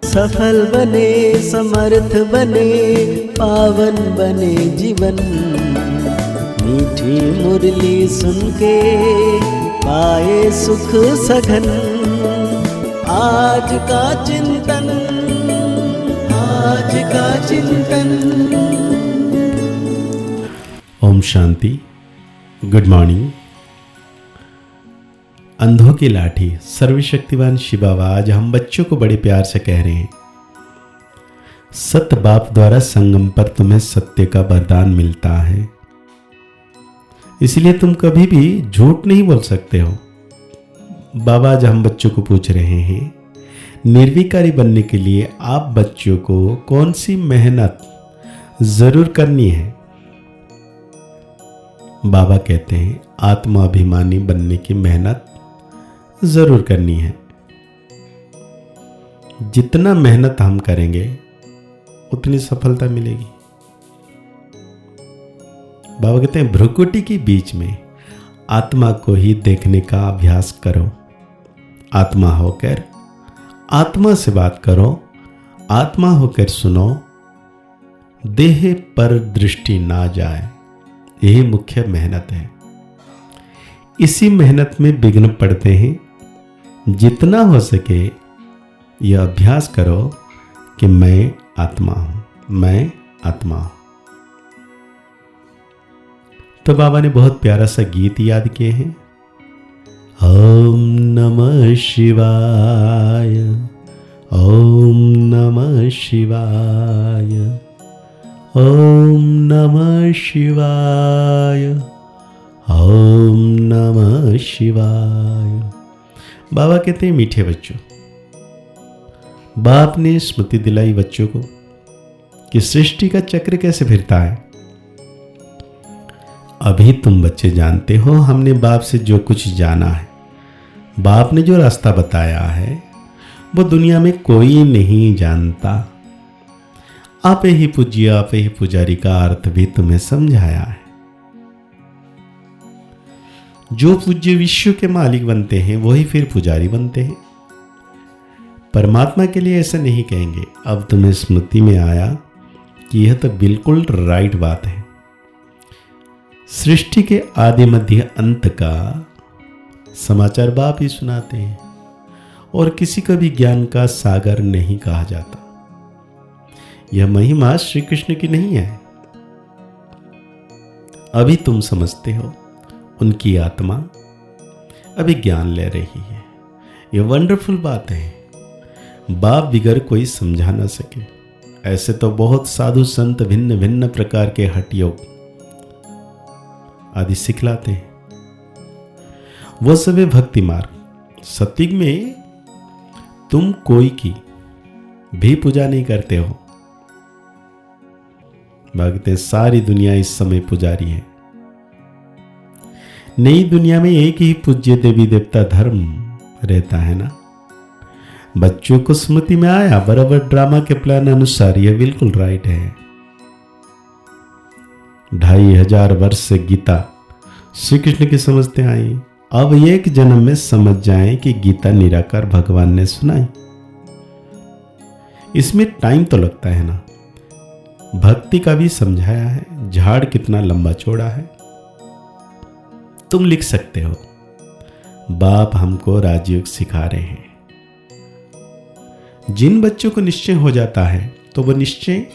सफल बने, समर्थ बने, पावन बने जीवन। मीठी मुरली सुन के पाए सुख सघन। आज का चिंतन, आज का चिंतन। ओम शांति। Good morning. अंधों की लाठी सर्वशक्तिवान शिव बाबा आज हम बच्चों को बड़े प्यार से कह रहे हैं, सत बाप द्वारा संगम पर तुम्हें सत्य का वरदान मिलता है, इसलिए तुम कभी भी झूठ नहीं बोल सकते हो। बाबा आज हम बच्चों को पूछ रहे हैं, निर्विकारी बनने के लिए आप बच्चों को कौन सी मेहनत जरूर करनी है। बाबा कहते हैं आत्माभिमानी बनने की मेहनत जरूर करनी है। जितना मेहनत हम करेंगे उतनी सफलता मिलेगी। बाबा कहते हैं भ्रुकुटी के बीच में आत्मा को ही देखने का अभ्यास करो। आत्मा होकर आत्मा से बात करो, आत्मा होकर सुनो, देह पर दृष्टि ना जाए। यही मुख्य मेहनत है। इसी मेहनत में विघ्न पड़ते हैं। जितना हो सके यह अभ्यास करो कि मैं आत्मा हूं, मैं आत्मा हूं। तो बाबा ने बहुत प्यारा सा गीत याद किए हैं। ओम नमः शिवाय, ओम नमः शिवाय, ओम नमः शिवाय, ओम नमः शिवाय। बाबा कहते हैं मीठे बच्चों, बाप ने स्मृति दिलाई बच्चों को कि सृष्टि का चक्र कैसे फिरता है। अभी तुम बच्चे जानते हो हमने बाप से जो कुछ जाना है, बाप ने जो रास्ता बताया है वो दुनिया में कोई नहीं जानता। आप ही पूज्य, आप ही पुजारी का अर्थ भी तुम्हें समझाया है। जो पूज्य विश्व के मालिक बनते हैं वही फिर पुजारी बनते हैं। परमात्मा के लिए ऐसा नहीं कहेंगे। अब तुम्हें स्मृति में आया कि यह तो बिल्कुल राइट बात है। सृष्टि के आदि मध्य अंत का समाचार बाप ही सुनाते हैं और किसी को भी ज्ञान का सागर नहीं कहा जाता। यह महिमा श्री कृष्ण की नहीं है। अभी तुम समझते हो, उनकी आत्मा अभी ज्ञान ले रही है। यह वंडरफुल बात है। बाप बिगर कोई समझा ना सके। ऐसे तो बहुत साधु संत भिन्न भिन्न प्रकार के हठ योग आदि सिखलाते हैं। वो सभी भक्ति मार्ग। सत्युग में तुम कोई की भी पूजा नहीं करते हो। भगते सारी दुनिया इस समय पुजारी है। नई दुनिया में एक ही पूज्य देवी देवता धर्म रहता है ना। बच्चों को स्मृति में आया बराबर ड्रामा के प्लान अनुसार यह बिल्कुल राइट है। 2500 वर्ष से गीता श्री कृष्ण की समझते आई। अब एक जन्म में समझ जाएं कि गीता निराकार भगवान ने सुनाई। इसमें टाइम तो लगता है ना। भक्ति का भी समझाया है। झाड़ कितना लंबा चौड़ा है तुम लिख सकते हो। बाप हमको राजयोग सिखा रहे हैं। जिन बच्चों को निश्चय हो जाता है तो वो निश्चय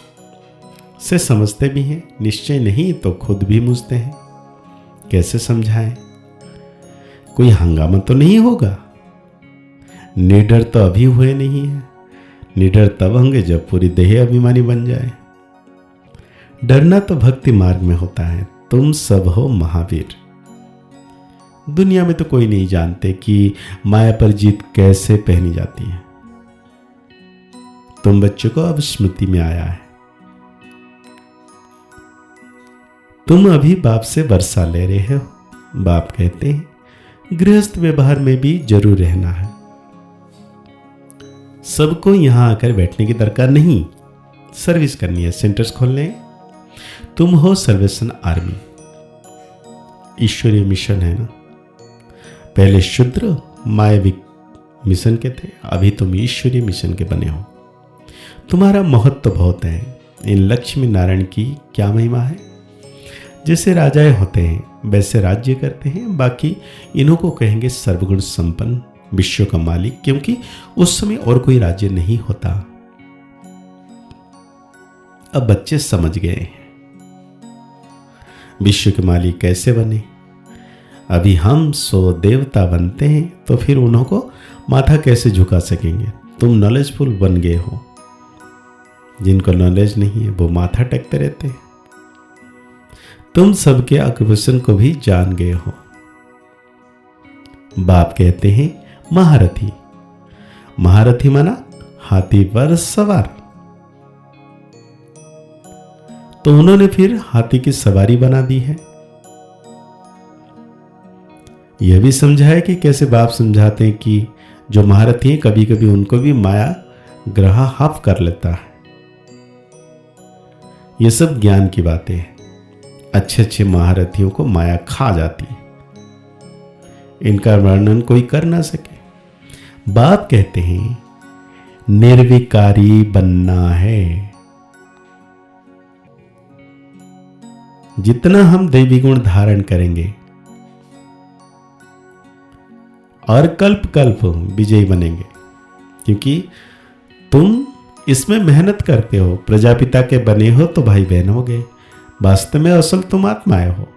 से समझते भी हैं, निश्चय नहीं तो खुद भी मूझते हैं। कैसे समझाएं? कोई हंगामा तो नहीं होगा। निडर तो अभी हुए नहीं है। निडर तब होंगे जब पूरी देह अभिमानी बन जाए। डरना तो भक्ति मार्ग में होता है। तुम सब हो महावीर। दुनिया में तो कोई नहीं जानते कि माया पर जीत कैसे पहनी जाती है। तुम बच्चों को अब स्मृति में आया है। तुम अभी बाप से वर्षा ले रहे हो। बाप कहते हैं गृहस्थ व्यवहार में भी जरूर रहना है। सबको यहां आकर बैठने की दरकार नहीं। सर्विस करनी है, सेंटर्स खोलने हैं। तुम हो सर्वेसन आर्मी। ईश्वरीय मिशन है ना। पहले शूद्र मायावी मिशन के थे, अभी तुम ईश्वरीय मिशन के बने हो। तुम्हारा महत्व बहुत है। इन लक्ष्मी नारायण की क्या महिमा है। जैसे राजाएं होते हैं वैसे राज्य करते हैं, बाकी इन्हों को कहेंगे सर्वगुण संपन्न, विश्व का मालिक, क्योंकि उस समय और कोई राज्य नहीं होता। अब बच्चे समझ गए हैं विश्व के मालिक कैसे बने। अभी हम 100 देवता बनते हैं तो फिर उन्हों को माथा कैसे झुका सकेंगे। तुम नॉलेजफुल बन गए हो, जिनको नॉलेज नहीं है वो माथा टेकते रहते हैं। तुम सबके ऑक्यूपेशन को भी जान गए हो। बाप कहते हैं महारथी, महारथी माना हाथी पर सवार। तो उन्होंने फिर हाथी की सवारी बना दी है। यह भी समझा है कि कैसे बाप समझाते हैं कि जो महारथी हैं कभी कभी उनको भी माया ग्रह हाफ कर लेता है। ये सब ज्ञान की बातें हैं। अच्छे अच्छे महारथियों को माया खा जाती है, इनका वर्णन कोई कर ना सके। बाप कहते हैं निर्विकारी बनना है। जितना हम दैवी गुण धारण करेंगे और कल्प कल्प विजयी बनेंगे, क्योंकि तुम इसमें मेहनत करते हो। प्रजापिता के बने हो तो भाई बहन हो गए, वास्तव में असल तुम आत्माएं हो।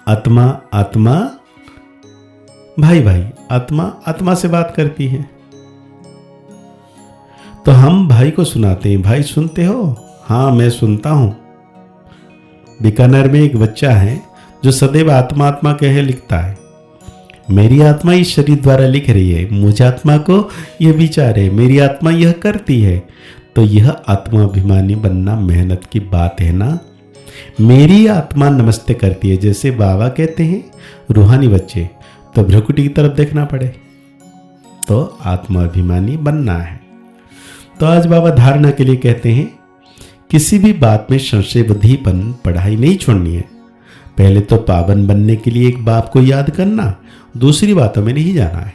आत्मा आत्मा भाई भाई, आत्मा आत्मा से बात करती है। तो हम भाई को सुनाते हैं, भाई सुनते हो? हाँ मैं सुनता हूं। बीकानेर में एक बच्चा है जो सदैव आत्मा आत्मा कहे लिखता है। मेरी आत्मा इस शरीर द्वारा लिख रही है, मुझ आत्मा को यह विचार है, मेरी आत्मा यह करती है। तो यह आत्माभिमानी बनना मेहनत की बात है ना। मेरी आत्मा नमस्ते करती है, जैसे बाबा कहते हैं रूहानी बच्चे, तो भ्रुकुटी की तरफ देखना पड़े। तो आत्माभिमानी बनना है। तो आज बाबा धारणा के लिए कहते हैं किसी भी बात में संशय बुद्धिपन पढ़ाई नहीं छोड़नी है। पहले तो पावन बनने के लिए एक बाप को याद करना, दूसरी बातों में नहीं जाना है।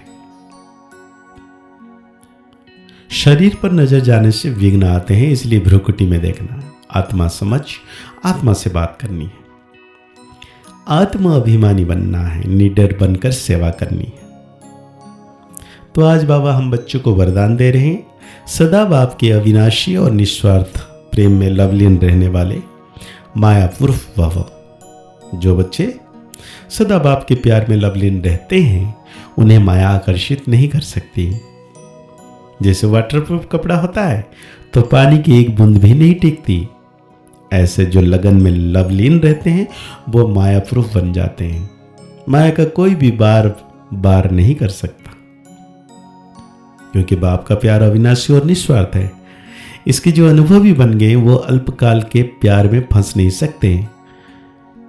शरीर पर नजर जाने से विघ्न आते हैं, इसलिए भ्रुकुटी में देखना। आत्मा समझ, आत्मा से बात करनी है। आत्मा अभिमानी बनना है, निडर बनकर सेवा करनी है। तो आज बाबा हम बच्चों को वरदान दे रहे हैं, सदा बाप के अविनाशी और निस्वार्थ प्रेम में लवलीन रहने वाले मायापुरुष भव। जो बच्चे सदा बाप के प्यार में लवलीन रहते हैं उन्हें माया आकर्षित नहीं कर सकती। जैसे वाटरप्रूफ कपड़ा होता है तो पानी की एक बूंद भी नहीं टिकती, ऐसे जो लगन में लवलीन रहते हैं वो मायाप्रूफ बन जाते हैं। माया का कोई भी बार नहीं कर सकता, क्योंकि बाप का प्यार अविनाशी और निस्वार्थ है। इसके जो अनुभवी बन गए वो अल्पकाल के प्यार में फंस नहीं सकते।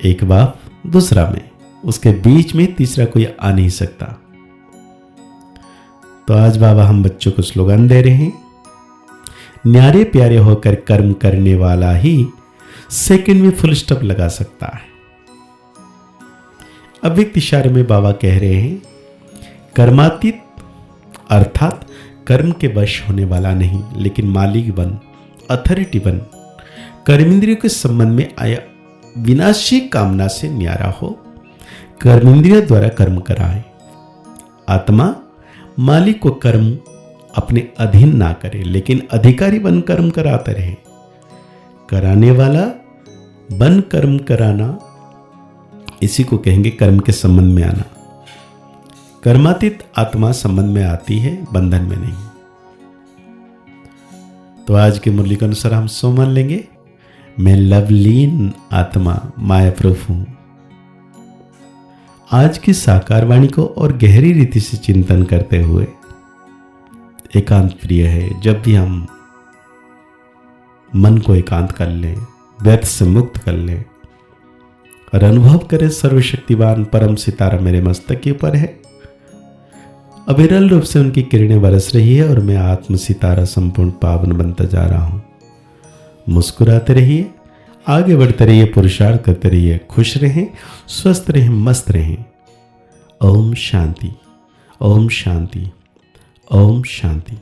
एक बाप दूसरा में, उसके बीच में तीसरा कोई आ नहीं सकता। तो आज बाबा हम बच्चों को स्लोगन दे रहे हैं, न्यारे प्यारे होकर कर्म करने वाला ही सेकंड में फुल स्टॉप लगा सकता है। अव्यक्त इशारे में बाबा कह रहे हैं कर्मातीत अर्थात कर्म के वश होने वाला नहीं, लेकिन मालिक बन, अथॉरिटी बन। कर्मेंद्रियों के संबंध में आया विनाशी कामना से न्यारा हो, कर्मेंद्रियों द्वारा कर्म कराए। आत्मा मालिक को कर्म अपने अधीन ना करे, लेकिन अधिकारी बन कर्म कराते रहे। कराने वाला बन कर्म कराना, इसी को कहेंगे कर्म के संबंध में आना। कर्मातीत आत्मा संबंध में आती है, बंधन में नहीं। तो आज की मुरली के अनुसार हम सो मान लेंगे, मैं लवलीन आत्मा मायाप्रूफ हूं। आज की साकार वाणी को और गहरी रीति से चिंतन करते हुए एकांत प्रिय है। जब भी हम मन को एकांत कर लें, व्यर्थ से मुक्त कर लें और अनुभव करें सर्वशक्तिवान परम सितारा मेरे मस्तक के ऊपर है। अविरल रूप से उनकी किरणें बरस रही है और मैं आत्म सितारा संपूर्ण पावन बनता जा रहा हूं। मुस्कुराते रहिए, आगे बढ़ते रहिए, पुरुषार्थ करते रहिए, खुश रहें, स्वस्थ रहें, मस्त रहें। ओम शांति, ओम शांति, ओम शांति।